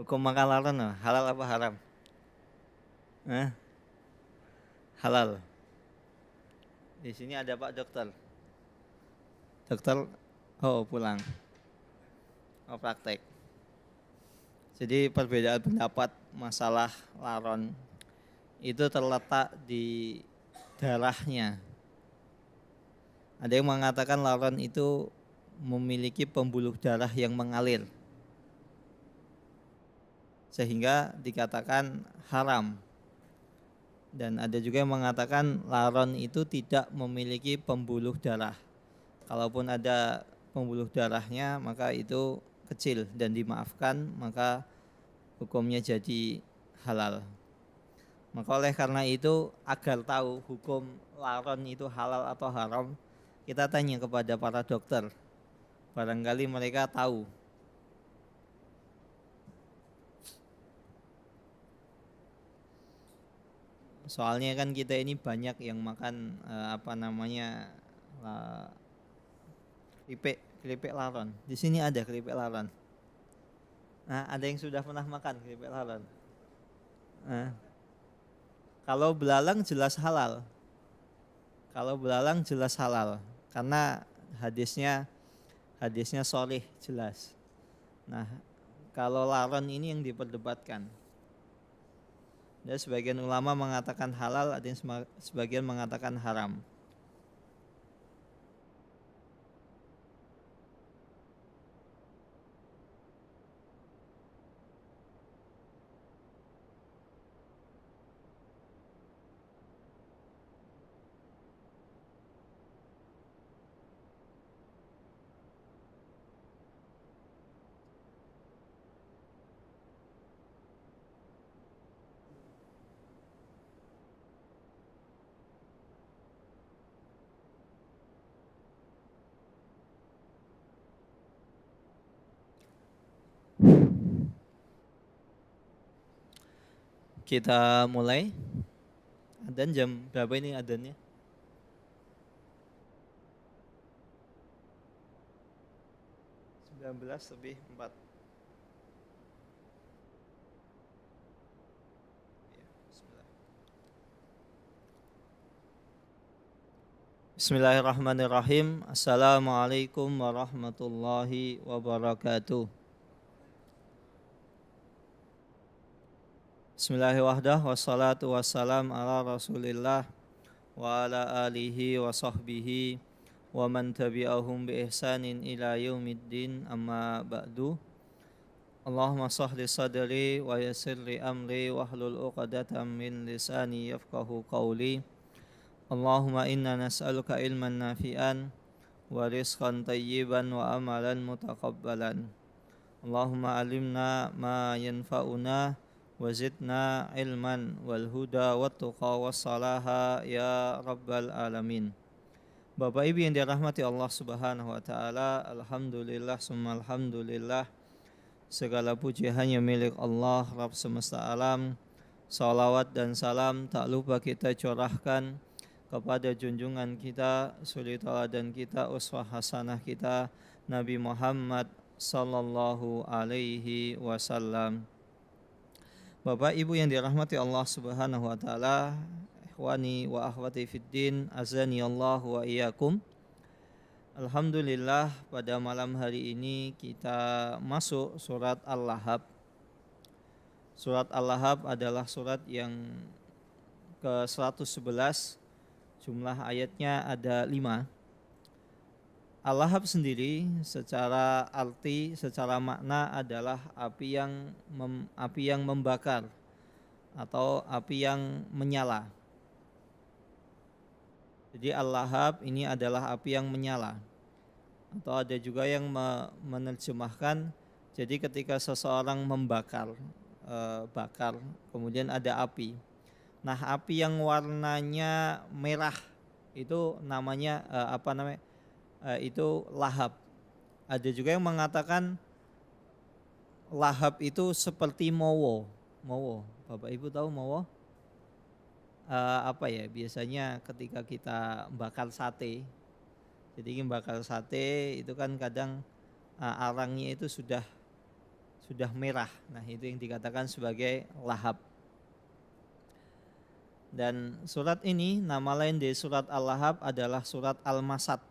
Hukum makan laron halal apa haram? Halal. Di sini ada Pak Dokter. Dokter, oh pulang. Oh praktek. Jadi perbedaan pendapat masalah laron itu terletak di darahnya. Ada yang mengatakan laron itu memiliki pembuluh darah yang mengalir, sehingga dikatakan haram. Dan ada juga yang mengatakan laron itu tidak memiliki pembuluh darah. Kalaupun ada pembuluh darahnya maka itu kecil dan dimaafkan, maka hukumnya jadi halal. Maka oleh karena itu, agar tahu hukum laron itu halal atau haram, kita tanya kepada para dokter. Barangkali mereka tahu. Soalnya kan kita ini banyak yang makan keripik laron. Di sini ada keripik laron. Nah, ada yang sudah pernah makan keripik laron? Nah, kalau belalang jelas halal. Kalau belalang jelas halal karena hadisnya sholih jelas. Nah, kalau laron ini yang diperdebatkan. Dan sebagian ulama mengatakan halal, ada yang sebagian mengatakan haram. Kita mulai. Adzan jam berapa ini adzannya? 19:04. Bismillahirrahmanirrahim. Assalamualaikum warahmatullahi wabarakatuh. Bismillahirrahmanirrahim. Wassalatu wassalam ala rasulillah wa ala alihi wa sahbihi wa man tabi'ahum bi ihsanin ila yaumiddin, amma ba'du. Allahumma sahli sadri wa yassirli amri wahlul 'uqdatam min lisani yafqahu qawli. Allahumma inna nas'aluka ilman nafi'an wa rizqan tayyiban wa amalan mutaqabbalan. Allahumma alimna ma yanfa'una wa zidna ilman wal huda wat tuqa was salaha ya rabbal alamin. Bapak Ibu yang dirahmati Allah Subhanahu wa taala, alhamdulillah summa alhamdulillah, segala puji hanya milik Allah Rabb semesta alam. Salawat dan salam tak lupa kita curahkan kepada junjungan kita, suri tauladan kita, uswah hasanah kita, Nabi Muhammad sallallahu alaihi wasallam. Bapak Ibu yang dirahmati Allah Subhanahu wa taala, ikhwani wa akhwati fiddin, azani Allah wa iyyakum. Alhamdulillah, pada malam hari ini kita masuk surat Al-Lahab. Surat Al-Lahab adalah surat yang ke-111. Jumlah ayatnya ada 5. Al-Lahab sendiri secara arti, secara makna adalah api yang membakar atau api yang menyala. Jadi Al-Lahab ini adalah api yang menyala. Atau ada juga yang menerjemahkan, jadi ketika seseorang membakar, kemudian ada api. Nah, api yang warnanya merah itu namanya itu lahab. Ada juga yang mengatakan lahab itu seperti mowo. Bapak Ibu tahu mowo? Biasanya ketika kita bakar sate. Jadi bakar sate itu kan kadang arangnya itu sudah sudah merah. Nah, itu yang dikatakan sebagai lahab. Dan surat ini nama lain dari surat Al-Lahab adalah surat Al-Masad.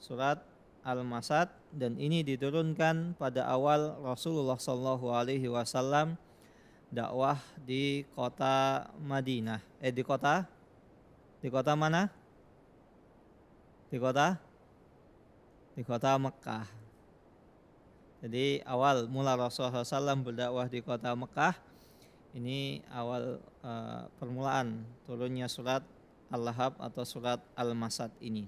Surat Al-Masad, dan ini diturunkan pada awal Rasulullah SAW dakwah di kota Madinah. Di kota mana? Di kota Mekah. Jadi awal mula Rasulullah SAW berdakwah di kota Mekah. Ini awal permulaan turunnya surat Al-Lahab atau surat Al-Masad ini.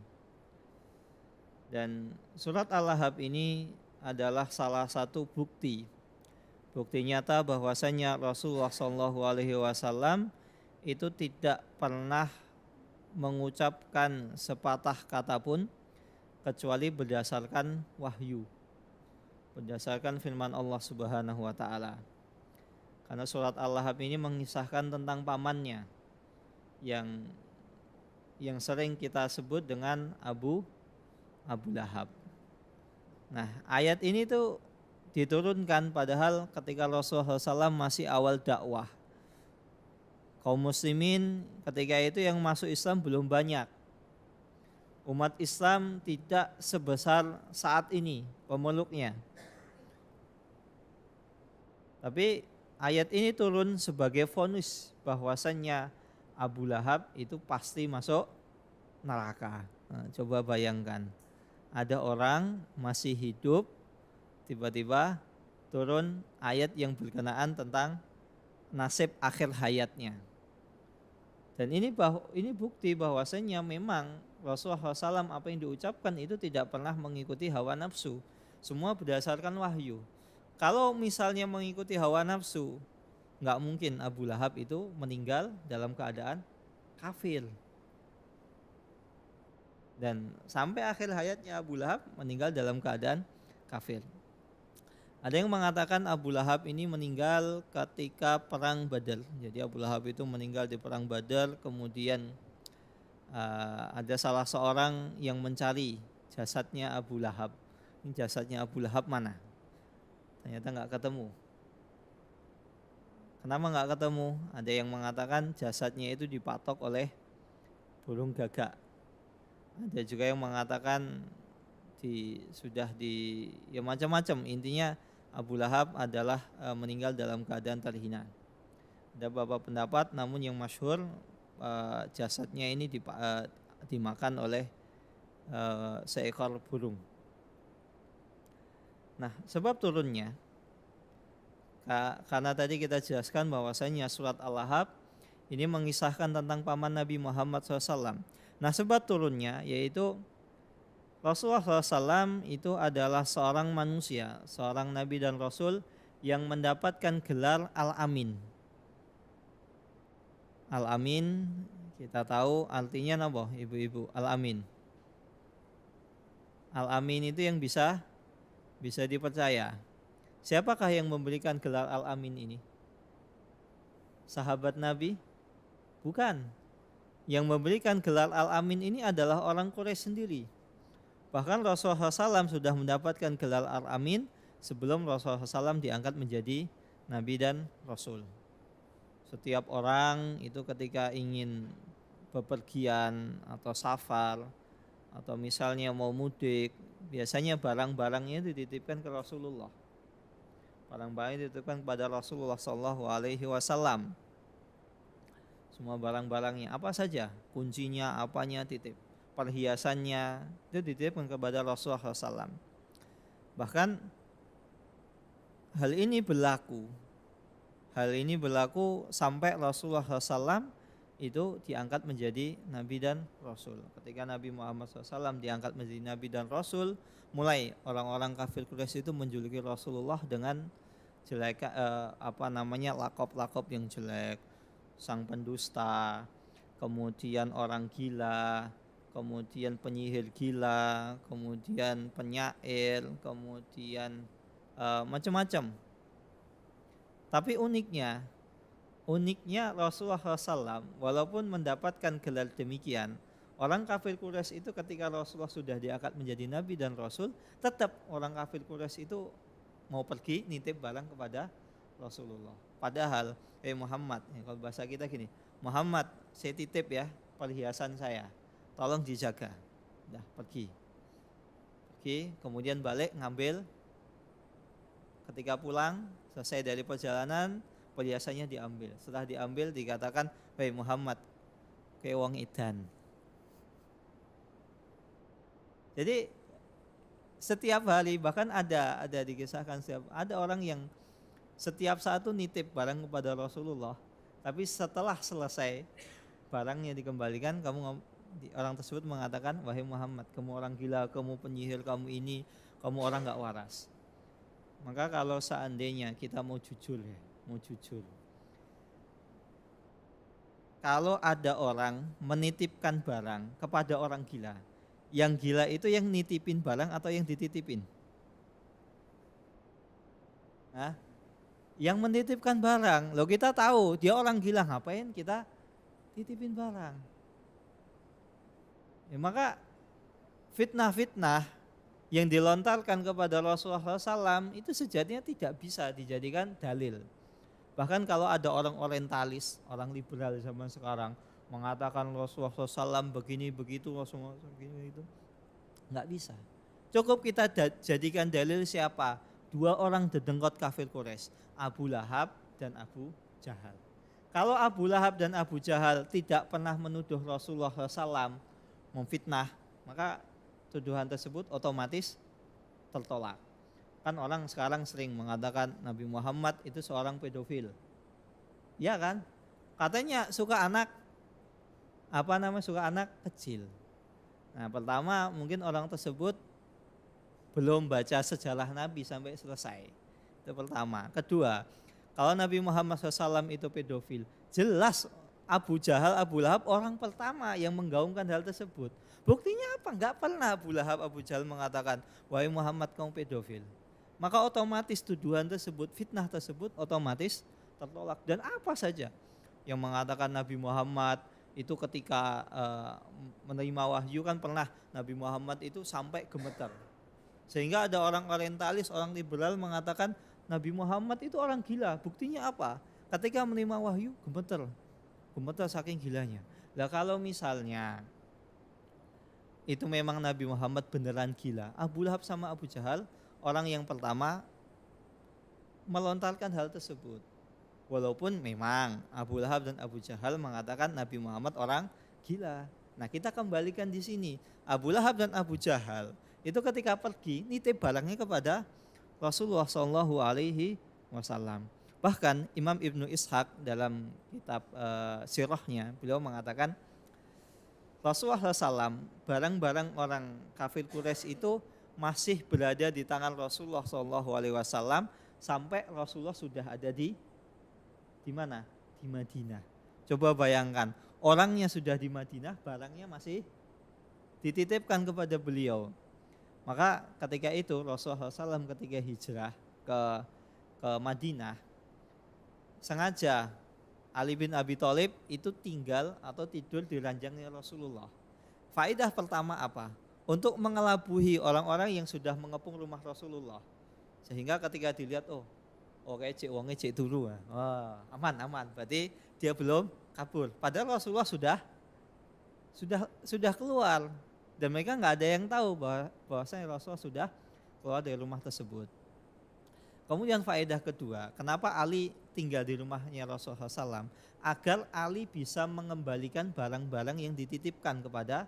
Dan surat Al-Lahab ini adalah salah satu bukti nyata bahwasanya Rasulullah SAW itu tidak pernah mengucapkan sepatah kata pun kecuali berdasarkan wahyu, berdasarkan firman Allah Subhanahu wa taala. Karena surat Al-Lahab ini mengisahkan tentang pamannya yang sering kita sebut dengan Abu Lahab. Nah, ayat ini tuh diturunkan padahal ketika Rasulullah SAW masih awal dakwah. Kaum muslimin ketika itu yang masuk Islam belum banyak. Umat Islam tidak sebesar saat ini pemeluknya. Tapi ayat ini turun sebagai vonis bahwasannya Abu Lahab itu pasti masuk neraka. Nah, coba bayangkan, ada orang masih hidup, tiba-tiba turun ayat yang berkenaan tentang nasib akhir hayatnya. Dan ini bukti bahwasanya memang Rasulullah SAW apa yang diucapkan itu tidak pernah mengikuti hawa nafsu. Semua berdasarkan wahyu. Kalau misalnya mengikuti hawa nafsu, nggak mungkin Abu Lahab itu meninggal dalam keadaan kafir. Dan sampai akhir hayatnya Abu Lahab meninggal dalam keadaan kafir. Ada yang mengatakan Abu Lahab ini meninggal ketika perang Badar. Jadi Abu Lahab itu meninggal di perang Badar. Kemudian ada salah seorang yang mencari jasadnya Abu Lahab. Ini jasadnya Abu Lahab mana? Ternyata nggak ketemu. Kenapa nggak ketemu? Ada yang mengatakan jasadnya itu dipatok oleh burung gagak. Ada juga yang mengatakan ya macam-macam. Intinya Abu Lahab adalah meninggal dalam keadaan terhina. Ada beberapa pendapat, namun yang masyhur jasadnya ini dimakan oleh seekor burung. Nah, sebab turunnya karena tadi kita jelaskan bahwasanya surat Al-Lahab ini mengisahkan tentang paman Nabi Muhammad SAW. Nah, sebab turunnya yaitu Rasulullah SAW itu adalah seorang manusia, seorang Nabi dan Rasul yang mendapatkan gelar Al-Amin. Al-Amin kita tahu artinya apa, ibu-ibu? Al-Amin. Al-Amin itu yang bisa dipercaya. Siapakah yang memberikan gelar Al-Amin ini? Sahabat Nabi? Bukan. Yang memberikan gelar Al-Amin ini adalah orang Quraisy sendiri. Bahkan Rasulullah SAW sudah mendapatkan gelar Al-Amin sebelum Rasulullah SAW diangkat menjadi Nabi dan Rasul. Setiap orang itu ketika ingin bepergian atau safar atau misalnya mau mudik, biasanya barang-barangnya dititipkan ke Rasulullah. Barang-barang dititipkan kepada Rasulullah SAW. Semua barang-barangnya apa saja, kuncinya, apanya titip, perhiasannya itu dititipkan kepada Rasulullah SAW. Bahkan hal ini berlaku sampai Rasulullah SAW itu diangkat menjadi Nabi dan Rasul. Ketika Nabi Muhammad SAW diangkat menjadi Nabi dan Rasul, mulai orang-orang kafir Quraisy itu menjuluki Rasulullah dengan jelek, lakop-lakop yang jelek, sang pendusta, kemudian orang gila, kemudian penyihir gila, kemudian penyair, kemudian macam-macam. Tapi uniknya Rasulullah SAW walaupun mendapatkan gelar demikian, orang kafir Quraisy itu ketika Rasulullah sudah diangkat menjadi Nabi dan Rasul, tetap orang kafir Quraisy itu mau pergi nitip barang kepada Rasulullah. Padahal Muhammad, kalau bahasa kita gini, Muhammad saya titip ya perhiasan saya, tolong dijaga. Dah pergi, kemudian balik ngambil. Ketika pulang selesai dari perjalanan, perhiasannya diambil. Setelah diambil dikatakan, Muhammad kayak wong edan. Jadi setiap hari, bahkan ada dikisahkan ada orang yang setiap saat itu nitip barang kepada Rasulullah, tapi setelah selesai barangnya dikembalikan, orang tersebut mengatakan, wahai Muhammad, kamu orang gila, kamu penyihir, kamu ini, kamu orang gak waras. Maka kalau seandainya kita mau jujur, kalau ada orang menitipkan barang kepada orang gila, yang gila itu yang nitipin barang atau yang dititipin? Yang menitipkan barang. Loh, kita tahu dia orang gila, ngapain kita titipin barang? Ya, maka fitnah-fitnah yang dilontarkan kepada Rasulullah SAW itu sejatinya tidak bisa dijadikan dalil. Bahkan kalau ada orang orientalis, orang liberal zaman sekarang mengatakan Rasulullah SAW begini begitu, Rasulullah begini itu, nggak bisa. Cukup kita jadikan dalil siapa? 2 orang dedengkot kafir Quraisy, Abu Lahab dan Abu Jahal. Kalau Abu Lahab dan Abu Jahal tidak pernah menuduh Rasulullah SAW memfitnah, maka tuduhan tersebut otomatis tertolak. Kan orang sekarang sering mengatakan Nabi Muhammad itu seorang pedofil. Ya kan? Katanya suka anak suka anak kecil. Nah, pertama mungkin orang tersebut belum baca sejarah Nabi sampai selesai. Itu pertama. Kedua, kalau Nabi Muhammad SAW itu pedofil, jelas Abu Jahal, Abu Lahab orang pertama yang menggaungkan hal tersebut. Buktinya apa? Enggak pernah Abu Lahab, Abu Jahal mengatakan, wahai Muhammad kamu pedofil. Maka otomatis tuduhan tersebut, fitnah tersebut otomatis tertolak. Dan apa saja yang mengatakan Nabi Muhammad itu ketika menerima wahyu, kan pernah Nabi Muhammad itu sampai gemetar. Sehingga ada orang orientalis, orang liberal mengatakan Nabi Muhammad itu orang gila. Buktinya apa? Ketika menerima wahyu gemetar saking gilanya. Lah kalau misalnya itu memang Nabi Muhammad beneran gila, Abu Lahab sama Abu Jahal orang yang pertama melontarkan hal tersebut. Walaupun memang Abu Lahab dan Abu Jahal mengatakan Nabi Muhammad orang gila. Nah, kita kembalikan di sini. Abu Lahab dan Abu Jahal itu ketika pergi nitip barangnya kepada Rasulullah SAW. Bahkan Imam Ibnu Ishaq dalam kitab sirahnya, beliau mengatakan Rasulullah SAW, barang-barang orang kafir Quraisy itu masih berada di tangan Rasulullah SAW sampai Rasulullah sudah ada di mana? Di Madinah. Coba bayangkan, orangnya sudah di Madinah, barangnya masih dititipkan kepada beliau. Maka ketika itu Rasulullah SAW ketika hijrah ke Madinah, sengaja Ali bin Abi Thalib itu tinggal atau tidur di ranjangnya Rasulullah. Faedah pertama apa? Untuk mengelabui orang-orang yang sudah mengepung rumah Rasulullah. Sehingga ketika dilihat, kayak cek wongnya cek dulu. Aman. Berarti dia belum kabur. Padahal Rasulullah sudah keluar. Dan mereka nggak ada yang tahu bahwasanya Rasulullah sudah keluar dari rumah tersebut. Kemudian faedah kedua, kenapa Ali tinggal di rumahnya Rasulullah SAW? Agar Ali bisa mengembalikan barang-barang yang dititipkan kepada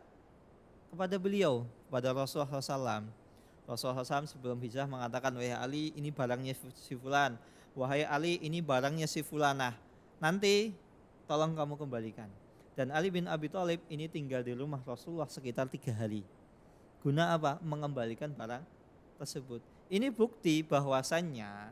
beliau, kepada Rasulullah SAW. Rasulullah SAW sebelum hijrah mengatakan, wahai Ali, ini barangnya si fulan. Wahai Ali, ini barangnya si fulanah. Nanti tolong kamu kembalikan. Dan Ali bin Abi Thalib ini tinggal di rumah Rasulullah sekitar 3 hari. Guna apa? Mengembalikan barang tersebut. Ini bukti bahwasannya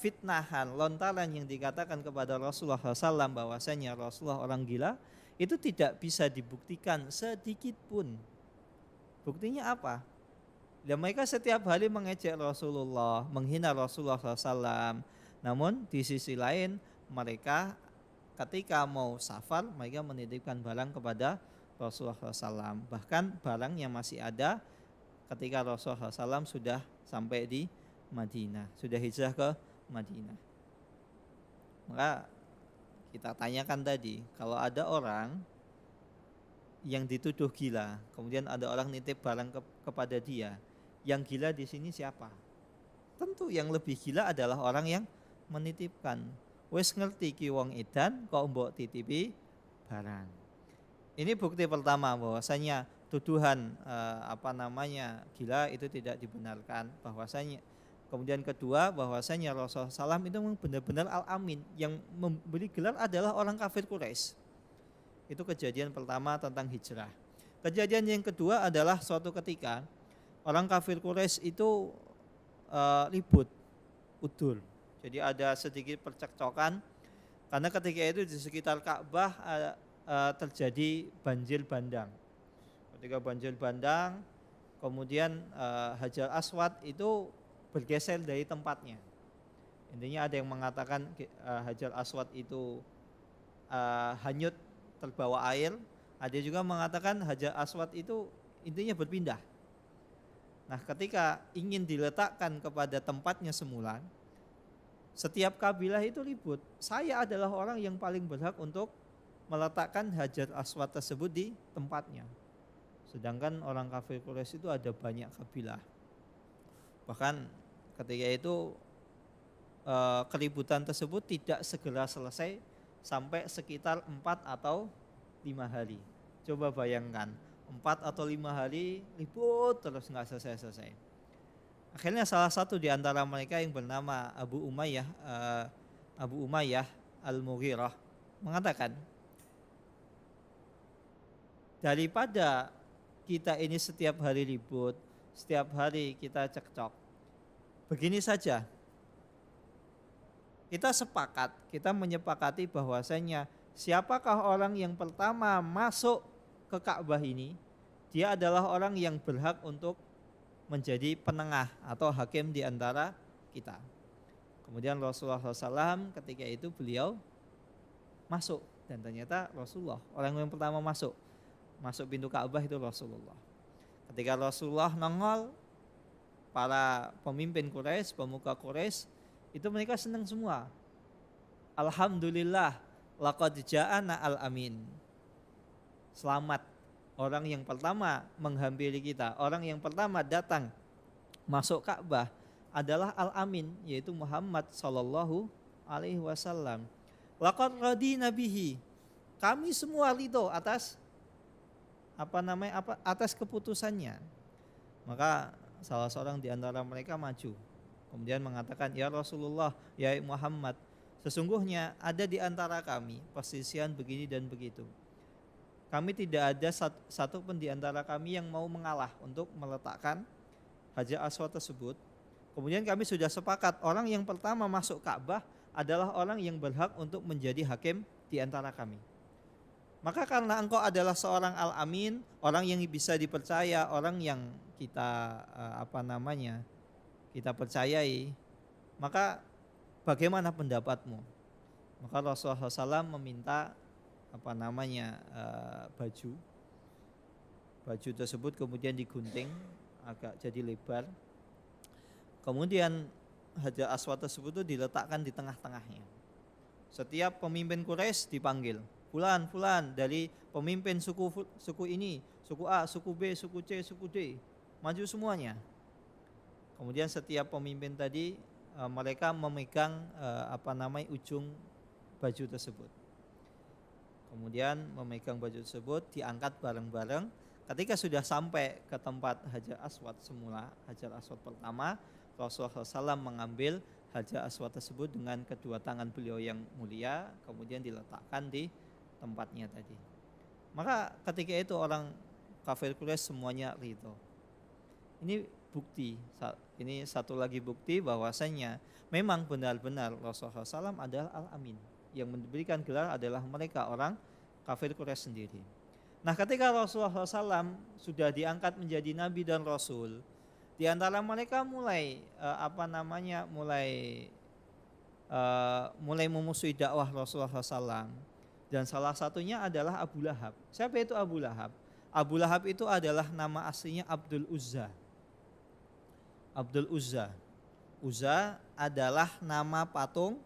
fitnahan, lontaran yang dikatakan kepada Rasulullah SAW bahwasannya Rasulullah orang gila, itu tidak bisa dibuktikan sedikit pun. Buktinya apa? Dan mereka setiap hari mengejek Rasulullah, menghina Rasulullah SAW. Namun di sisi lain mereka ketika mau safar, mereka menitipkan barang kepada Rasulullah SAW. Bahkan barang yang masih ada ketika Rasulullah SAW sudah sampai di Madinah, sudah hijrah ke Madinah. Maka kita tanyakan tadi, kalau ada orang yang dituduh gila, kemudian ada orang nitip barang kepada dia, yang gila di sini siapa? Tentu yang lebih gila adalah orang yang menitipkan. Wes ngerti ki wong edan kok mbok titipi barang. Ini bukti pertama bahwasanya tuduhan gila itu tidak dibenarkan, bahwasanya. Kemudian kedua, bahwasanya Rasulullah SAW itu memang benar-benar al-amin, yang memberi gelar adalah orang kafir Quraisy. Itu kejadian pertama tentang hijrah. Kejadian yang kedua adalah suatu ketika orang kafir Quraisy itu ribut, udul. Jadi ada sedikit percekcokan karena ketika itu di sekitar Ka'bah terjadi banjir bandang. Ketika banjir bandang, kemudian Hajar Aswad itu bergeser dari tempatnya. Intinya ada yang mengatakan Hajar Aswad itu hanyut terbawa air, ada juga mengatakan Hajar Aswad itu intinya berpindah. Nah, ketika ingin diletakkan kepada tempatnya semula, setiap kabilah itu ribut. Saya adalah orang yang paling berhak untuk meletakkan Hajar Aswad tersebut di tempatnya. Sedangkan orang kafir Quraisy itu ada banyak kabilah. Bahkan ketika itu keributan tersebut tidak segera selesai sampai sekitar 4 atau 5 hari. Coba bayangkan, 4 atau 5 hari ribut terus nggak selesai-selesai. Akhirnya salah satu di antara mereka yang bernama Abu Umayyah Al-Mughirah mengatakan, daripada kita ini setiap hari ribut, setiap hari kita cekcok, begini saja, kita menyepakati bahwasanya siapakah orang yang pertama masuk ke Ka'bah ini, dia adalah orang yang berhak untuk menjadi penengah atau hakim di antara kita. Kemudian Rasulullah SAW ketika itu beliau masuk, dan ternyata Rasulullah orang yang pertama masuk pintu Ka'bah itu Rasulullah. Ketika Rasulullah nongol, para pemimpin Quraisy, pemuka Quraisy itu mereka senang semua. Alhamdulillah, laqad ja'ana al-amin. Selamat, orang yang pertama menghampiri kita, orang yang pertama datang masuk Ka'bah adalah al-amin, yaitu Muhammad sallallahu alaihi wasallam. Laqad radina bihi. Kami semua ridho atas atas keputusannya. Maka salah seorang di antara mereka maju, kemudian mengatakan, ya Rasulullah, ya Muhammad, sesungguhnya ada di antara kami persisian begini dan begitu. Kami tidak ada satu pun di antara kami yang mau mengalah untuk meletakkan Hajar Aswad tersebut. Kemudian kami sudah sepakat orang yang pertama masuk Ka'bah adalah orang yang berhak untuk menjadi hakim di antara kami. Maka karena engkau adalah seorang al-amin, orang yang bisa dipercaya, orang yang kita kita percayai, maka bagaimana pendapatmu? Maka Rasulullah SAW meminta baju tersebut kemudian digunting agak jadi lebar, kemudian Hajar Aswad tersebut itu diletakkan di tengah-tengahnya. Setiap pemimpin Quraisy dipanggil, fulan dari pemimpin suku ini, suku A, suku B, suku C, suku D, maju semuanya. Kemudian setiap pemimpin tadi mereka memegang ujung baju tersebut. Kemudian memegang baju tersebut diangkat bareng-bareng. Ketika sudah sampai ke tempat Hajar Aswad semula, Hajar Aswad pertama, Rasulullah SAW mengambil Hajar Aswad tersebut dengan kedua tangan beliau yang mulia, kemudian diletakkan di tempatnya tadi. Maka ketika itu orang kafir Quraisy semuanya ridho. Ini bukti, ini satu lagi bukti bahwasanya memang benar-benar Rasulullah SAW adalah al-amin. Yang memberikan gelar adalah mereka orang kafir Quraisy sendiri. Nah, ketika Rasulullah SAW sudah diangkat menjadi nabi dan rasul, di antara mereka mulai memusuhi dakwah Rasulullah SAW. Dan salah satunya adalah Abu Lahab. Siapa itu Abu Lahab? Abu Lahab itu adalah nama aslinya Abdul Uzza. Abdul Uzza. Uzza adalah nama patung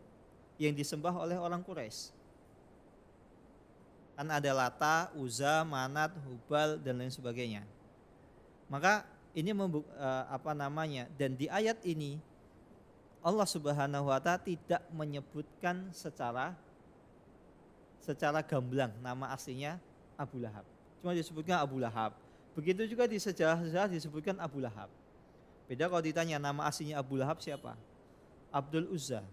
yang disembah oleh orang Quraisy. Kan ada Lata, Uzza, Manat, Hubal dan lain sebagainya. Maka ini dan di ayat ini Allah Subhanahu wa taala tidak menyebutkan secara gamblang nama aslinya Abu Lahab. Cuma disebutkan Abu Lahab. Begitu juga di sejarah-sejarah disebutkan Abu Lahab. Beda kalau ditanya nama aslinya Abu Lahab siapa? Abdul Uzza.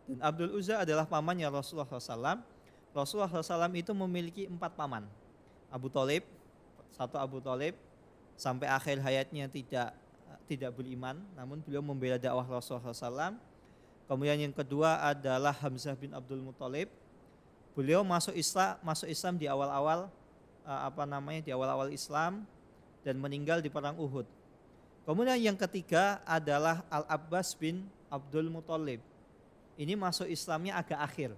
Dan Abdul Uzza adalah pamannya Rasulullah SAW. Rasulullah SAW itu memiliki 4 paman. Abu Thalib, satu Abu Thalib sampai akhir hayatnya tidak beriman, namun beliau membela dakwah Rasulullah SAW. Kemudian yang kedua adalah Hamzah bin Abdul Muthalib. Beliau masuk Islam di awal-awal di awal-awal Islam dan meninggal di perang Uhud. Kemudian yang ketiga adalah Al-Abbas bin Abdul Muthalib. Ini masuk Islamnya agak akhir.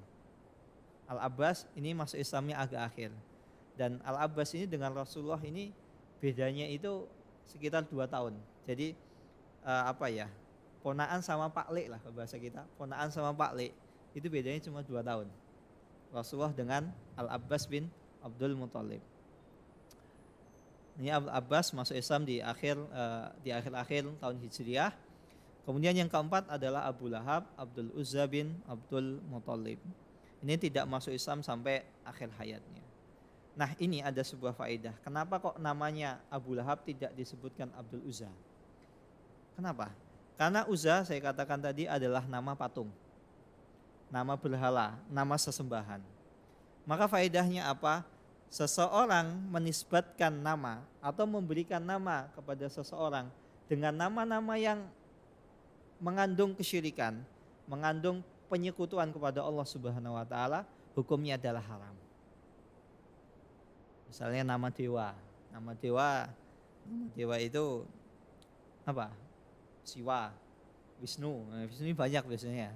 Al-Abbas ini masuk Islamnya agak akhir. Dan Al-Abbas ini dengan Rasulullah ini bedanya itu sekitar 2 tahun. Jadi ponaan sama Pak Lek lah bahasa kita. Ponaan sama Pak Lek itu bedanya cuma 2 tahun. Rasulullah dengan Al-Abbas bin Abdul Muthalib. Ini Al-Abbas masuk Islam di akhir-akhir tahun Hijriah. Kemudian yang keempat adalah Abu Lahab, Abdul Uzza bin Abdul Muthalib. Ini tidak masuk Islam sampai akhir hayatnya. Nah, ini ada sebuah faedah. Kenapa kok namanya Abu Lahab tidak disebutkan Abdul Uzza? Kenapa? Karena Uzza saya katakan tadi adalah nama patung, nama berhala, nama sesembahan. Maka faedahnya apa? Seseorang menisbatkan nama atau memberikan nama kepada seseorang dengan nama-nama yang mengandung kesyirikan, mengandung penyekutuan kepada Allah Subhanahu wa taala, hukumnya adalah haram. Misalnya nama dewa. Nama dewa itu apa? Siwa, Wisnu. Wisnu banyak biasanya.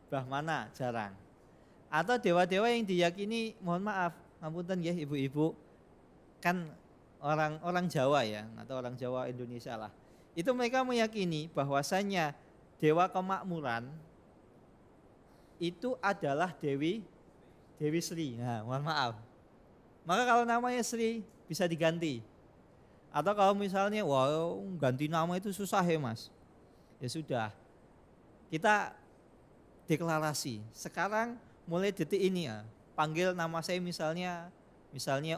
Brahmana jarang. Atau dewa-dewa yang diyakini, mohon maaf, ngapunten ya ibu-ibu, kan orang Jawa ya, atau orang Jawa Indonesia lah. Itu mereka meyakini bahwasanya dewa kemakmuran itu adalah Dewi Sri. Nah, mohon maaf. Maka kalau namanya Sri bisa diganti. Atau kalau misalnya ganti nama itu susah ya Mas. Ya sudah. Kita deklarasi. Sekarang mulai detik ini ya, panggil nama saya misalnya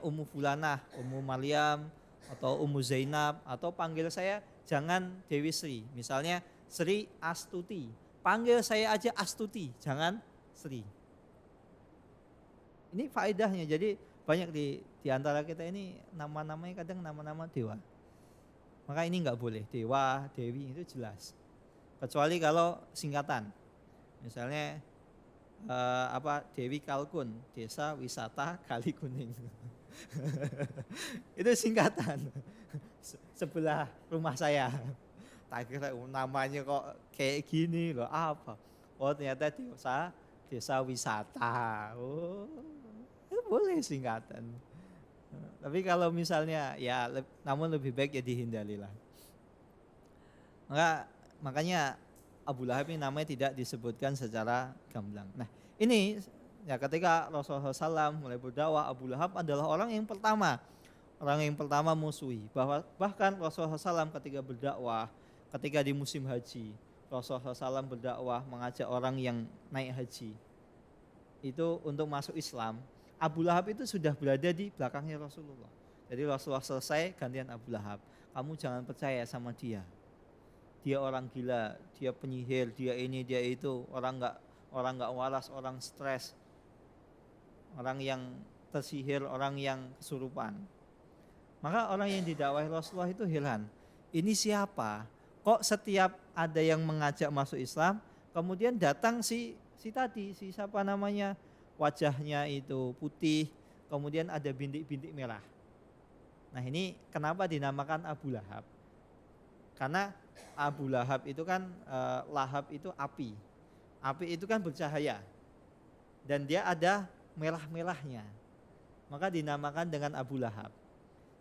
Ummu Fulanah, Ummu Maryam atau Ummu Zainab, atau panggil saya jangan Dewi Sri. Misalnya Sri Astuti. Panggil saya aja Astuti, jangan Sri. Ini faedahnya. Jadi banyak di antara kita ini nama-namanya kadang nama-nama dewa. Maka ini enggak boleh. Dewa, Dewi itu jelas. Kecuali kalau singkatan. Misalnya Dewi Kalkun, Desa Wisata Kali Kuning. Itu singkatan. Sebelah rumah saya. Tak kira namanya kok kayak gini loh, apa? Oh ternyata desa wisata. Oh, itu boleh singkatan. Tapi kalau misalnya namun lebih baik ya dihindarilah. Makanya Abu Lahab ini namanya tidak disebutkan secara gamblang. Nah ini ya ketika Rasulullah SAW mulai berdakwah, Abu Lahab adalah orang yang pertama musuhi. Bahkan Rasulullah SAW ketika berdakwah, ketika di musim haji, Rasulullah SAW berdakwah mengajak orang yang naik haji itu untuk masuk Islam. Abu Lahab itu sudah berada di belakangnya Rasulullah. Jadi Rasulullah selesai, gantian Abu Lahab. Kamu jangan percaya sama dia. Dia orang gila, dia penyihir, dia ini, dia itu, orang nggak waras, orang stres, orang yang tersihir, orang yang kesurupan. Maka orang yang didakwahi Rasulullah itu heran. Ini siapa? Kok setiap ada yang mengajak masuk Islam, kemudian datang si siapa namanya, wajahnya itu putih, kemudian ada bintik-bintik merah. Nah ini kenapa dinamakan Abu Lahab? Karena Abu Lahab itu kan lahab itu api. Api itu kan bercahaya. Dan dia ada merah-merahnya. Maka dinamakan dengan Abu Lahab.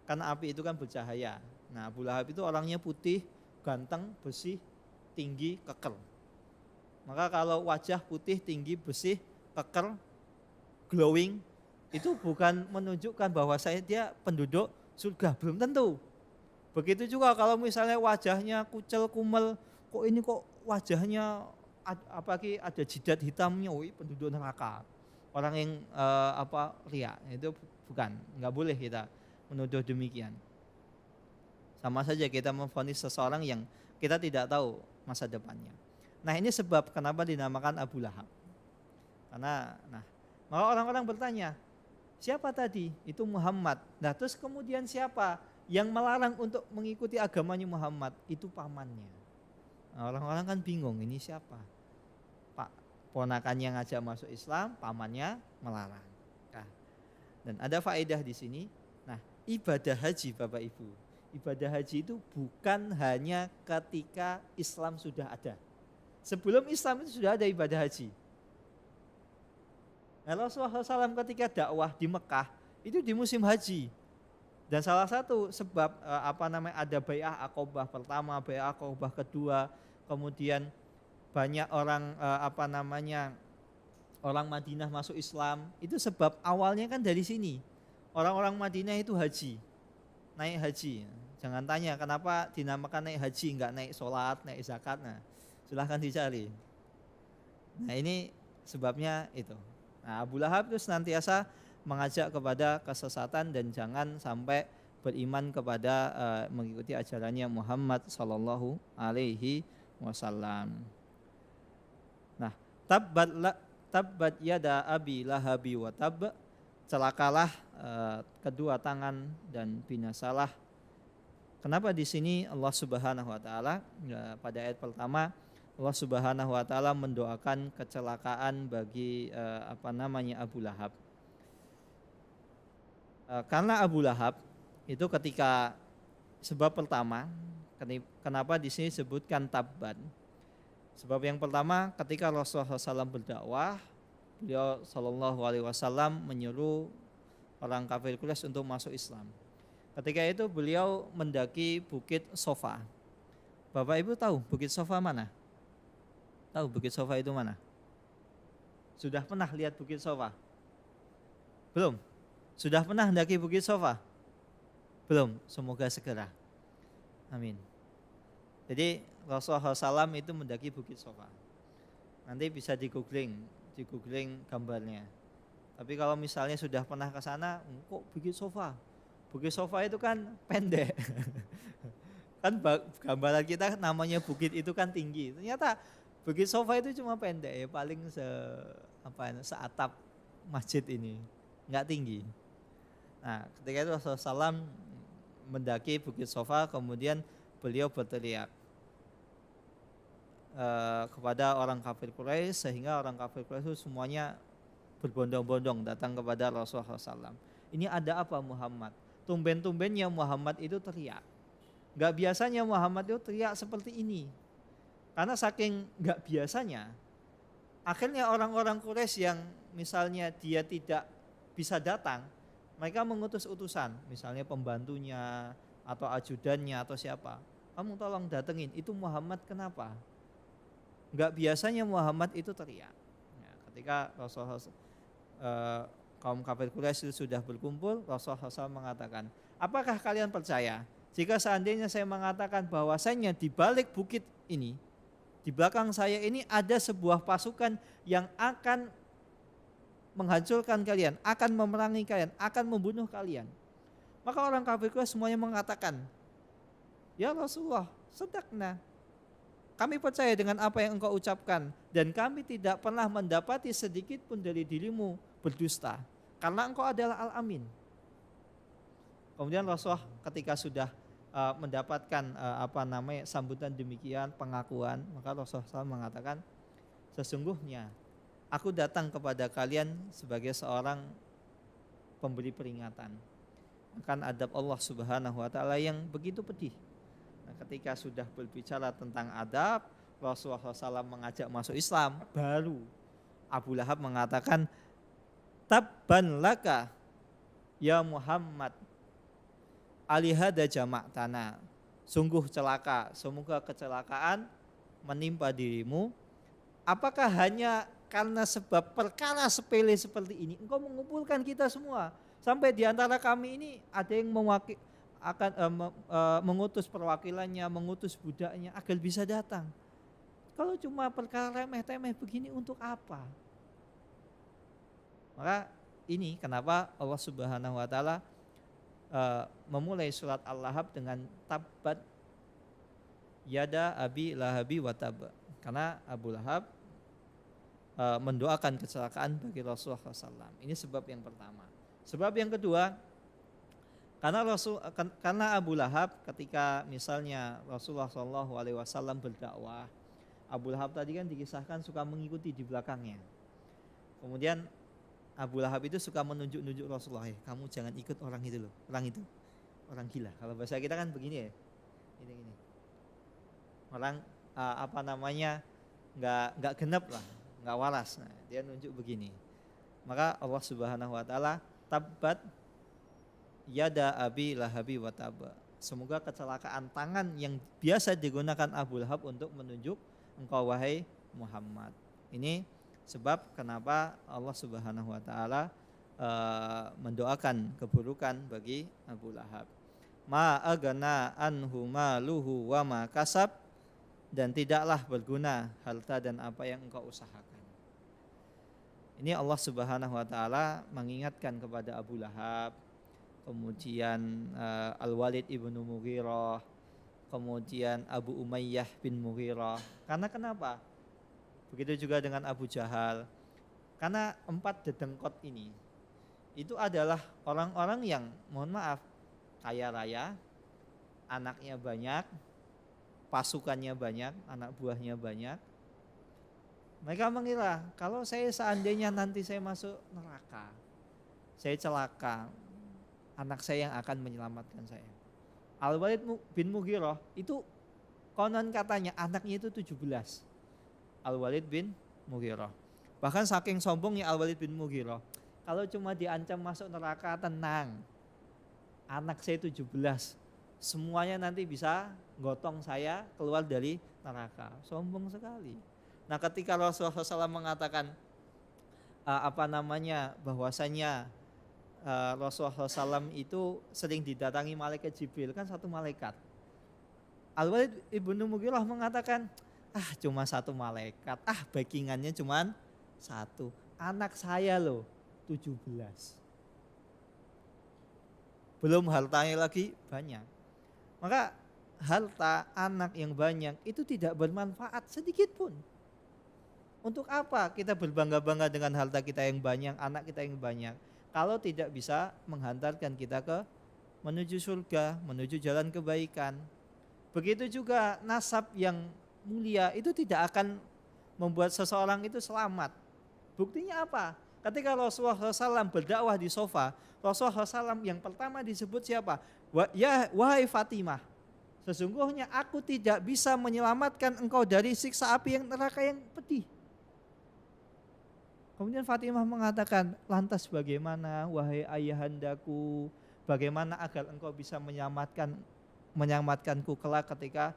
Karena api itu kan bercahaya. Nah Abu Lahab itu orangnya putih, ganteng, bersih, tinggi, keker. Maka kalau wajah putih, tinggi, bersih, keker, glowing, itu bukan menunjukkan bahwa dia penduduk surga, belum tentu. Begitu juga kalau misalnya wajahnya kucel kumel, kok ini kok wajahnya apalagi ada jidat hitamnya, penduduk neraka. Orang yang riak, itu bukan, nggak boleh kita menuduh demikian. Sama saja kita memvonis seseorang yang kita tidak tahu masa depannya. Nah, ini sebab kenapa dinamakan Abu Lahab. Karena maka orang-orang bertanya, siapa tadi? Itu Muhammad. Nah, terus kemudian siapa yang melarang untuk mengikuti agamanya Muhammad? Itu pamannya. Nah, orang-orang kan bingung, ini siapa? Pak ponakannya ngajak masuk Islam, pamannya melarang. Nah, dan ada faedah di sini. Nah, ibadah haji Bapak Ibu, ibadah haji itu bukan hanya ketika Islam sudah ada. Sebelum Islam itu sudah ada ibadah haji. Nah, Rasulullah SAW ketika dakwah di Mekah itu di musim haji. Dan salah satu sebab ada bai'ah Aqobah pertama, bai'ah Aqobah kedua, kemudian banyak orang orang Madinah masuk Islam, itu sebab awalnya kan dari sini. Orang-orang Madinah itu haji, naik haji. Jangan tanya kenapa dinamakan naik haji, enggak naik sholat, naik zakat. Nah, silahkan dicari. Nah, ini sebabnya itu. Nah, Abu Lahab itu senantiasa mengajak kepada kesesatan dan jangan sampai beriman kepada mengikuti ajarannya Muhammad sallallahu alaihi wasallam. Nah, tabbat yada abi lahabi wa tab, celakalah kedua tangan dan binasalah. Kenapa di sini Allah Subhanahu wa taala pada ayat pertama Allah Subhanahu wa taala mendoakan kecelakaan bagi Abu Lahab. Karena Abu Lahab itu ketika sebab pertama kenapa di sini disebutkan tabban. Sebab yang pertama ketika Rasulullah SAW berdakwah, beliau Shallallahu Alaihi Wasallam menyuruh orang kafir Quraisy untuk masuk Islam. Ketika itu beliau mendaki Bukit Sofa. Bapak Ibu tahu Bukit Sofa mana? Tahu Bukit Sofa itu mana? Sudah pernah lihat Bukit Sofa? Belum? Sudah pernah mendaki Bukit Sofa? Belum? Semoga segera. Amin. Jadi Rasulullah SAW itu mendaki Bukit Sofa. Nanti bisa di googling gambarnya. Tapi kalau misalnya sudah pernah ke sana, kok Bukit Sofa? Bukit Sofa itu kan pendek. Kan gambaran kita namanya bukit itu kan tinggi. Ternyata Bukit Sofa itu cuma pendek ya, paling seatap masjid ini, nggak tinggi. Nah, ketika itu Rasulullah SAW mendaki Bukit Sofa, kemudian beliau berteriak kepada orang kafir Quraisy, sehingga orang kafir Quraisy itu semuanya berbondong-bondong datang kepada Rasulullah SAW. Ini ada apa Muhammad? Tumben-tumbennya Muhammad itu teriak. Nggak biasanya Muhammad itu teriak seperti ini. Karena saking nggak biasanya, akhirnya orang-orang Quraisy yang misalnya dia tidak bisa datang, mereka mengutus utusan, misalnya pembantunya atau ajudannya atau siapa, kamu tolong datengin, itu Muhammad kenapa? Nggak biasanya Muhammad itu teriak. Nah, ketika Rasulullah kaum kafir Quraisy sudah berkumpul, Rasulullah SAW mengatakan, apakah kalian percaya jika seandainya saya mengatakan bahwasanya di balik bukit ini, di belakang saya ini ada sebuah pasukan yang akan menghancurkan kalian, akan memerangi kalian, akan membunuh kalian. Maka orang kafir semuanya mengatakan, ya Rasulullah, sadaqna. Kami percaya dengan apa yang engkau ucapkan dan kami tidak pernah mendapati sedikit pun dari dirimu berdusta, karena engkau adalah Al-Amin. Kemudian Rasulullah ketika sudah mendapatkan sambutan demikian, pengakuan, maka Rasulullah SAW mengatakan, sesungguhnya aku datang kepada kalian sebagai seorang pemberi peringatan akan adab Allah Subhanahu wa taala yang begitu pedih. Nah, ketika sudah berbicara tentang adab, Rasulullah SAW mengajak masuk Islam, baru Abu Lahab mengatakan, tabban laka ya Muhammad, alihada jamak tanah, sungguh celaka, semoga kecelakaan menimpa dirimu Apakah hanya karena sebab perkara sepele seperti ini engkau mengumpulkan kita semua? Sampai di antara kami ini ada yang mengutus perwakilannya, mengutus budaknya agar bisa datang. Kalau cuma perkara remeh-temeh begini untuk apa? Maka ini kenapa Allah Subhanahu wa taala memulai surat Al-Lahab dengan tabbat yada abi lahabi wa tab. Karena Abu Lahab mendoakan kecelakaan bagi Rasulullah SAW. Ini sebab yang pertama. Sebab yang kedua, karena Abu Lahab ketika misalnya Rasulullah SAW berdakwah, Abu Lahab tadi kan dikisahkan suka mengikuti di belakangnya. Kemudian Abu Lahab itu suka menunjuk-nunjuk Rasulullah, kamu jangan ikut orang itu loh, orang gila. Kalau bahasa kita kan begini ya, ini orang nggak genep lah, nggak waras. Nah, dia nunjuk begini. Maka Allah Subhanahu wa taala tabbat yada abi lahabi wa tab. Semoga kecelakaan tangan yang biasa digunakan Abu Lahab untuk menunjuk engkau wahai Muhammad. Ini sebab kenapa Allah Subhanahu wa taala mendoakan keburukan bagi Abu Lahab. Ma agana anhu maluhu wa ma kasab, dan tidaklah berguna harta dan apa yang engkau usahakan. Ini Allah Subhanahu wa taala mengingatkan kepada Abu Lahab, kemudian Al-Walid ibnu Mughirah, kemudian Abu Umayyah bin Mughirah. Karena kenapa? Begitu juga dengan Abu Jahal. Karena 4 dedengkot ini itu adalah orang-orang yang mohon maaf kaya raya, anaknya banyak, pasukannya banyak, anak buahnya banyak. Mereka mengira kalau saya seandainya nanti saya masuk neraka, saya celaka, anak saya yang akan menyelamatkan saya. Al-Walid bin Mughirah itu konon katanya anaknya itu 17. Al-Walid bin Mughirah. Bahkan saking sombongnya Al-Walid bin Mughirah, kalau cuma diancam masuk neraka tenang, anak saya 17, semuanya nanti bisa gotong saya keluar dari neraka. Sombong sekali. Nah, ketika Rasulullah SAW mengatakan bahwasanya Rasulullah SAW itu sering didatangi malaikat Jibril, kan satu malaikat. Al-Walid ibnu Mughirah mengatakan, cuma satu malaikat, backingannya cuma satu. Anak saya loh 17. Belum hartanya lagi banyak. Maka harta anak yang banyak itu tidak bermanfaat sedikit pun. Untuk apa kita berbangga-bangga dengan harta kita yang banyak, anak kita yang banyak, kalau tidak bisa menghantarkan kita menuju surga, menuju jalan kebaikan. Begitu juga nasab yang mulia itu tidak akan membuat seseorang itu selamat. Buktinya apa? Ketika Rasulullah SAW berdakwah di sofa, Rasulullah SAW yang pertama disebut siapa? Wahai Fatimah, sesungguhnya aku tidak bisa menyelamatkan engkau dari siksa api yang neraka yang pedih. Kemudian Fatimah mengatakan, lantas bagaimana wahai ayahandaku, bagaimana agar engkau bisa menyelamatkanku kelak ketika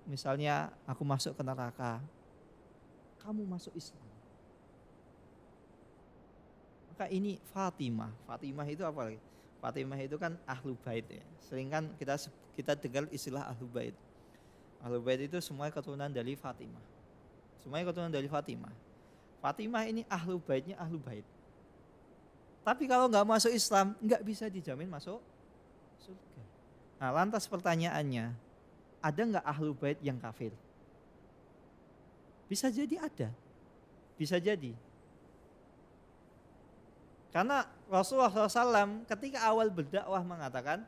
misalnya aku masuk ke neraka, kamu masuk Islam. Maka ini Fatimah itu apa lagi? Fatimah itu kan ahlu bait ya. Sering kan kita dengar istilah ahlu bait. Ahlu bait itu semuanya keturunan dari Fatimah. Semuanya keturunan dari Fatimah. Fatimah ini ahlu baitnya ahlu bait. Tapi kalau nggak masuk Islam, nggak bisa dijamin masuk surga. Nah, lantas pertanyaannya, ada nggak ahlu bait yang kafir? Bisa jadi ada, bisa jadi. Karena Rasulullah SAW ketika awal berdakwah mengatakan,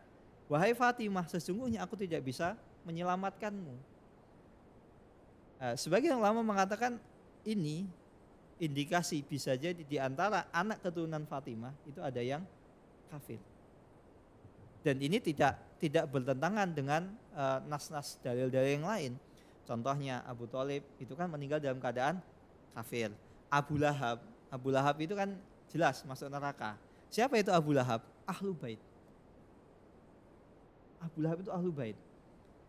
wahai Fatimah, sesungguhnya aku tidak bisa menyelamatkanmu. Sebagian ulama mengatakan ini indikasi bisa jadi di antara anak keturunan Fatimah itu ada yang kafir. Dan ini tidak bertentangan dengan nas-nas dalil-dalil yang lain. Contohnya Abu Thalib itu kan meninggal dalam keadaan kafir. Abu Lahab itu kan jelas masuk neraka. Siapa itu Abu Lahab? Ahlu bait. Abu Lahab itu ahlu bait.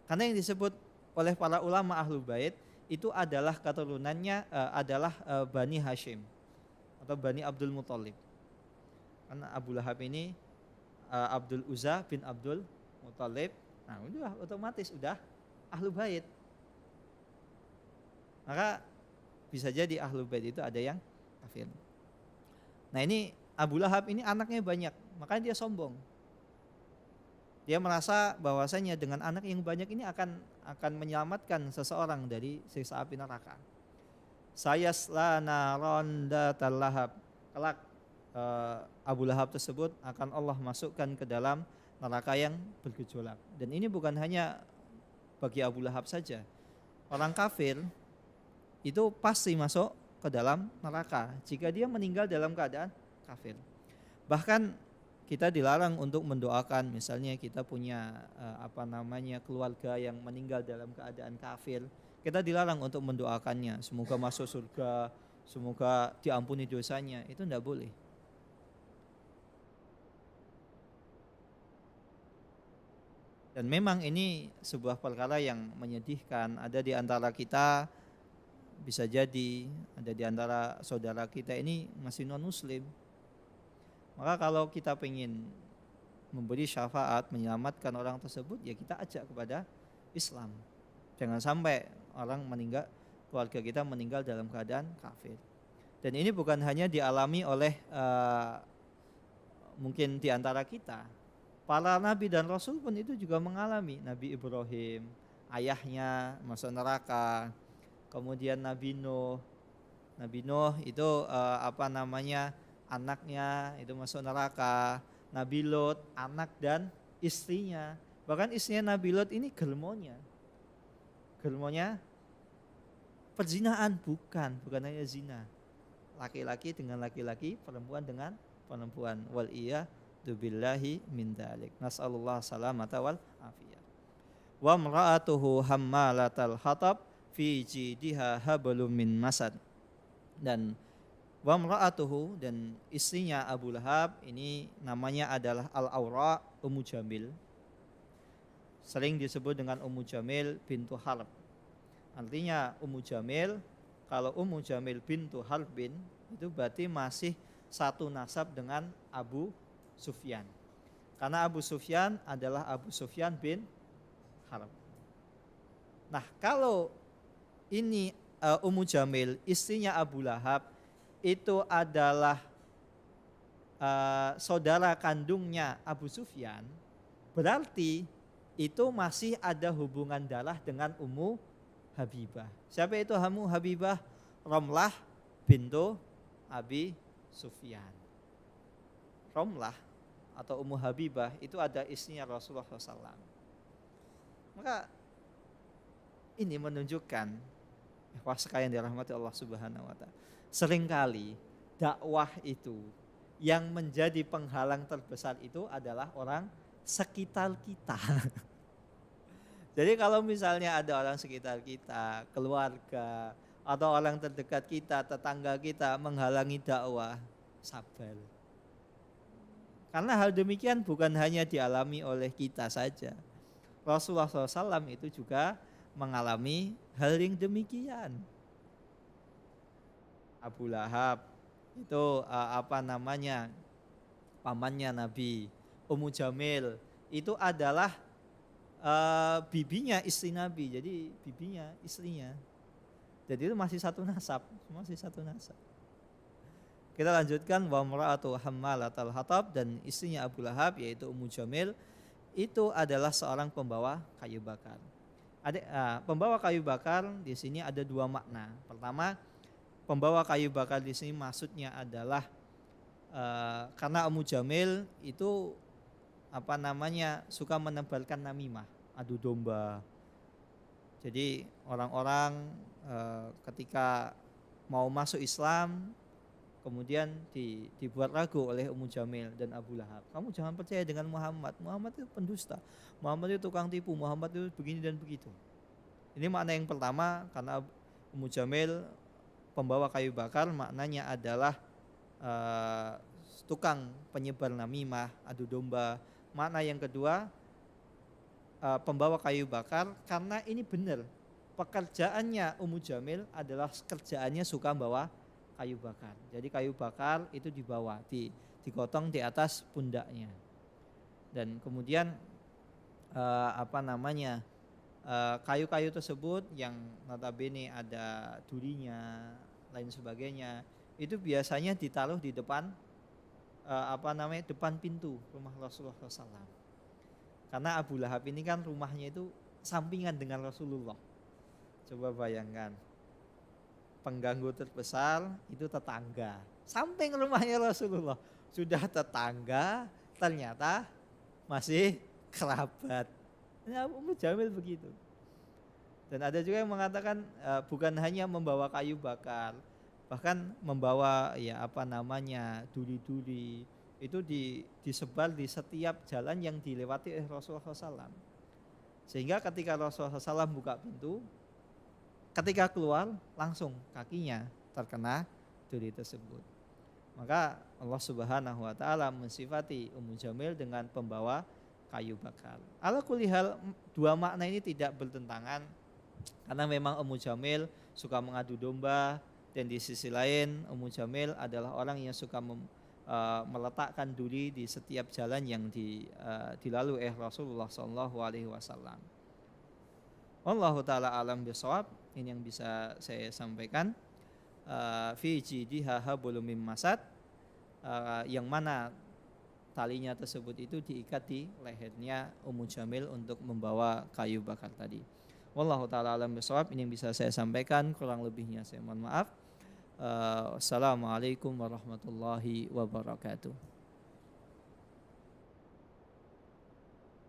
Karena yang disebut oleh para ulama ahlu bait itu adalah keturunannya adalah Bani Hashim atau Bani Abdul Muthalib. Karena Abu Lahab ini Abdul Uzza bin Abdul Muthalib. Nah, udah otomatis udah ahlu bait. Maka bisa jadi ahlu bait itu ada yang kafir. Nah, ini Abu Lahab ini anaknya banyak, makanya dia sombong. Dia merasa bahwasanya dengan anak yang banyak ini akan menyelamatkan seseorang dari siksa api neraka. Sayasla naron datal lahab. Kelak Abu Lahab tersebut akan Allah masukkan ke dalam neraka yang bergejolak. Dan ini bukan hanya bagi Abu Lahab saja. Orang kafir itu pasti masuk ke dalam neraka jika dia meninggal dalam keadaan kafir. Bahkan kita dilarang untuk mendoakan, misalnya kita punya keluarga yang meninggal dalam keadaan kafir, kita dilarang untuk mendoakannya, semoga masuk surga, semoga diampuni dosanya, itu tidak boleh. Dan memang ini sebuah perkara yang menyedihkan. Ada di antara kita, bisa jadi ada di antara saudara kita ini masih non muslim. Maka kalau kita ingin memberi syafaat, menyelamatkan orang tersebut, ya kita ajak kepada Islam. Jangan sampai keluarga kita meninggal dalam keadaan kafir. Dan ini bukan hanya dialami oleh mungkin di antara kita. Para nabi dan rasul pun itu juga mengalami. Nabi Ibrahim, ayahnya masuk neraka. Kemudian Nabi Nuh. Nabi Nuh itu anaknya itu masuk neraka. Nabi Lot, anak dan istrinya. Bahkan istrinya Nabi Lot ini gelmonya perzinaan, bukan hanya zina. Laki-laki dengan laki-laki, perempuan dengan perempuan. Wal iyadu billahi min dzalik. Nasallallahu salamata wal afiyah. Wa imra'atuhu hammalatal hatab fi jidiha hablum min masad. Dan wa imra'atuhu, dan istrinya Abu Lahab ini namanya adalah Al-Awra Ummu Jamil. Sering disebut dengan Ummu Jamil bintu Harb. Artinya Ummu Jamil, kalau Ummu Jamil bintu Harbin itu berarti masih satu nasab dengan Abu Sufyan. Karena Abu Sufyan adalah Abu Sufyan bin Harb. Nah, kalau ini Ummu Jamil istrinya Abu Lahab itu adalah saudara kandungnya Abu Sufyan, berarti itu masih ada hubungan darah dengan Ummu Habibah. Siapa itu Ummu Habibah? Romlah bintu Abi Sufyan. Romlah atau Ummu Habibah itu ada istrinya Rasulullah SAW. Maka ini menunjukkan, sekalian dirahmati Allah Subhanahu wa Ta'ala, seringkali dakwah itu yang menjadi penghalang terbesar itu adalah orang sekitar kita. Jadi kalau misalnya ada orang sekitar kita, keluarga atau orang terdekat kita, tetangga kita menghalangi dakwah, sabar. Karena hal demikian bukan hanya dialami oleh kita saja. Rasulullah SAW itu juga mengalami hal yang demikian. Abu Lahab itu pamannya Nabi. Ummu Jamil itu adalah bibinya istri Nabi, jadi bibinya istrinya. Jadi itu masih satu nasab. Kita lanjutkan, wa mar'atu hammalatal hatab, dan istrinya Abu Lahab yaitu Ummu Jamil itu adalah seorang pembawa kayu bakar. Pembawa kayu bakar di sini ada dua makna. Pertama, pembawa kayu bakar di sini maksudnya adalah karena Ummu Jamil itu suka menebarkan namimah, adu domba. Jadi orang-orang ketika mau masuk Islam kemudian dibuat ragu oleh Ummu Jamil dan Abu Lahab. Kamu jangan percaya dengan Muhammad. Muhammad itu pendusta. Muhammad itu tukang tipu. Muhammad itu begini dan begitu. Ini makna yang pertama, karena Ummu Jamil pembawa kayu bakar, maknanya adalah tukang penyebar namimah, adu domba. Makna yang kedua, pembawa kayu bakar karena ini benar pekerjaannya Ummu Jamil adalah kerjaannya suka bawa kayu bakar. Jadi kayu bakar itu dibawa, digotong di atas pundaknya. Dan kemudian kayu-kayu tersebut yang notabene ada durinya, lain sebagainya, itu biasanya ditaruh di depan depan pintu rumah Rasulullah SAW. Karena Abu Lahab ini kan rumahnya itu sampingan dengan Rasulullah. Coba bayangkan, pengganggu terbesar itu tetangga, samping rumahnya Rasulullah. Sudah tetangga, ternyata masih kerabat. Nah, Ummu Jamil begitu. Dan ada juga yang mengatakan bukan hanya membawa kayu bakar, bahkan membawa duri-duri itu disebar di setiap jalan yang dilewati oleh Rasulullah SAW. Sehingga ketika Rasulullah SAW buka pintu, ketika keluar langsung kakinya terkena duri tersebut. Maka Allah Subhanahu wa taala mensifati Ummu Jamil dengan pembawa kayu bakar. Ala kulli hal, dua makna ini tidak bertentangan, karena memang Ummu Jamil suka mengadu domba, dan di sisi lain Ummu Jamil adalah orang yang suka meletakkan duri di setiap jalan yang dilalui oleh Rasulullah SAW. Wallahu taala alam bisawab. Ini yang bisa saya sampaikan. Fi jidiha hablum mim masad, yang mana talinya tersebut itu diikat di lehernya Ummu Jamil untuk membawa kayu bakar tadi. Wallahu taala alam bisawab. Ini yang bisa saya sampaikan, kurang lebihnya saya mohon maaf. Assalamualaikum warahmatullahi wabarakatuh.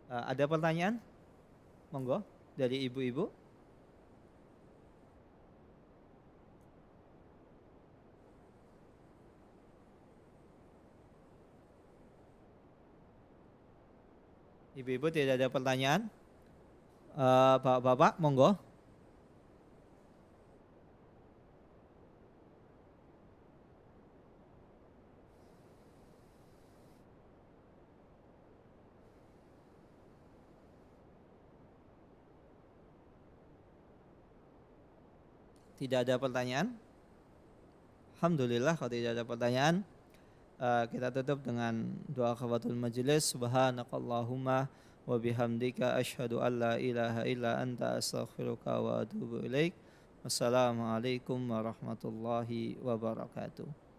Ada pertanyaan? Monggo dari ibu-ibu. Ibu-ibu tidak ada pertanyaan? Bapak-bapak, monggo. Tidak ada pertanyaan? Alhamdulillah kalau tidak ada pertanyaan. Kita tutup dengan doa khawatul majlis. Subhanakallahumma wa bihamdika asyhadu an la ilaha illa anta astaghfiruka wa atubu ilaik. Wassalamualaikum warahmatullahi wabarakatuh.